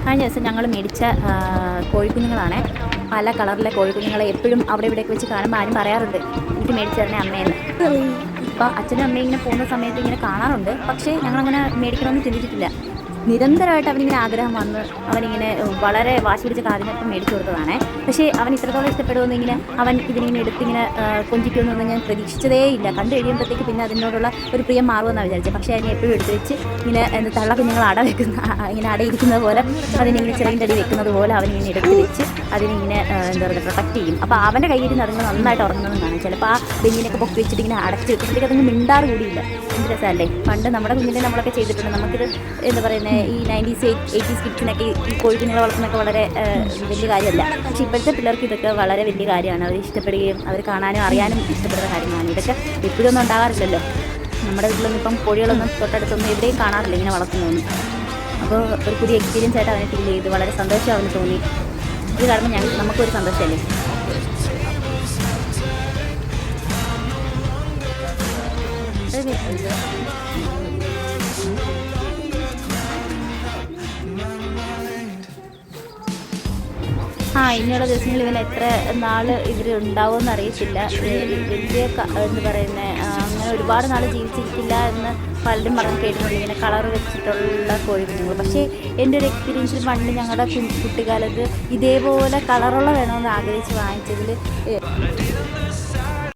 കഴിഞ്ഞ ദിവസം ഞങ്ങൾ മേടിച്ച കോഴിക്കുഞ്ഞുങ്ങളാണ്. പല കളറിലെ കോഴിക്കുഞ്ഞുങ്ങളെ എപ്പോഴും അവിടെ ഇവിടെയൊക്കെ വെച്ച് കാണുമ്പോൾ ആരും പറയാറുണ്ട് എനിക്ക് മേടിച്ചു തരണേ അമ്മയെന്ന്. ഇപ്പോൾ അച്ഛനും അമ്മയും ഇങ്ങനെ പോകുന്ന സമയത്ത് ഇങ്ങനെ കാണാറുണ്ട്. പക്ഷേ ഞങ്ങളങ്ങനെ മേടിക്കണമെന്ന് ചിന്തിച്ചിട്ടില്ല. നിരന്തരമായിട്ട് അവനിങ്ങനെ ആഗ്രഹം വന്ന് അവനിങ്ങനെ വളരെ വാശി പിടിച്ച കാതിനൊപ്പം മേടിച്ചു കൊടുത്തതാണ്. പക്ഷേ അവൻ ഇത്രത്തോളം ഇഷ്ടപ്പെടുമെന്ന് ഇങ്ങനെ അവൻ ഇതിനിങ്ങനെ എടുത്തിങ്ങനെ കൊഞ്ചിക്കുമെന്നൊന്നും ഞാൻ പ്രതീക്ഷിച്ചതേ ഇല്ല. കണ്ടു കഴിയുമ്പോഴത്തേക്ക് പിന്നെ അതിനോടുള്ള ഒരു പ്രിയം മാറുമെന്നാണ് വിചാരിച്ചത്. പക്ഷേ അതിനെ എപ്പോഴും എടുത്ത് വെച്ച് ഇങ്ങനെ തള്ള കുഞ്ഞുങ്ങൾ ഇങ്ങനെ അടയിരിക്കുന്നത് പോലെ അതിനിങ്ങനെ ചെറിയ അടി വെക്കുന്നത് പോലെ അവനിങ്ങനെ എടുത്ത് വെച്ച് അതിനിങ്ങനെ എന്താ പറയുക പ്രൊട്ടക്ട് ചെയ്യും. അപ്പോൾ അവൻ്റെ കയ്യിൽ അതുങ്ങൾ നന്നായിട്ട് ഉറങ്ങുന്നതും കാണാം. ചിലപ്പോൾ ആ ബെഞ്ചിനൊക്കെ പൊക്കി വെച്ചിട്ട് ഇങ്ങനെ അടച്ച് വെക്കുമ്പോഴത്തേക്ക് അതൊന്നും മിണ്ടാറ് കൂടിയില്ല. എന്ത് രസമല്ലേ. പണ്ട് നമ്മുടെ കുഞ്ഞിനെ നമ്മളൊക്കെ ചെയ്തിട്ടുണ്ട്. നമുക്കിത് എന്താ പറയുന്നത് ഈ 90s 80s കിഡ്സിനൊക്കെ ഈ കോഴിക്കുഞ്ഞുങ്ങളെ വളർത്തുന്നതൊക്കെ വളരെ വലിയ കാര്യമല്ല. പക്ഷേ ഇപ്പോഴത്തെ പിള്ളേർക്ക് ഇതൊക്കെ വളരെ വലിയ കാര്യമാണ്. അവർ ഇഷ്ടപ്പെടുകയും അവർ കാണാനും അറിയാനും ഇഷ്ടപ്പെടുന്ന കാര്യങ്ങളാണ്. ഇതൊക്കെ എപ്പോഴും ഒന്നും ഉണ്ടാകാറില്ലല്ലോ. നമ്മുടെ വീട്ടിലൊന്നും ഇപ്പം കോഴികളൊന്നും തൊട്ടടുത്തൊന്നും എവിടെയും കാണാറില്ല ഇങ്ങനെ വളർത്തുന്നതൊന്നും. അപ്പോൾ ഒരു പുതിയ എക്സ്പീരിയൻസ് ആയിട്ട് അവനെ ഫീൽ ചെയ്ത് വളരെ സന്തോഷം അവന് തോന്നി. ഇത് കാണുമ്പോൾ നമുക്കൊരു സന്തോഷമല്ലേ. ഇനിയുള്ള ദിവസങ്ങളിൽ ഇവൻ എത്ര നാൾ ഇവർ ഉണ്ടാവുമെന്ന് അറിയത്തില്ല. വലിയ എന്ന് പറയുന്നത് അങ്ങനെ ഒരുപാട് നാൾ ജീവിച്ചിരിക്കില്ല എന്ന് പലരും പറഞ്ഞ് കേട്ടിട്ടുണ്ട് ഇങ്ങനെ കളർ വെച്ചിട്ടുള്ള കോഴിക്കുഞ്ഞുങ്ങൾ. പക്ഷേ എൻ്റെ ഒരു എക്സ്പീരിയൻസിൽ പണ്ട് ഞങ്ങളുടെ കുട്ടിക്കാലത്ത് ഇതേപോലെ കളറുള്ള വേണമെന്ന് ആഗ്രഹിച്ച് വാങ്ങിച്ചതിൽ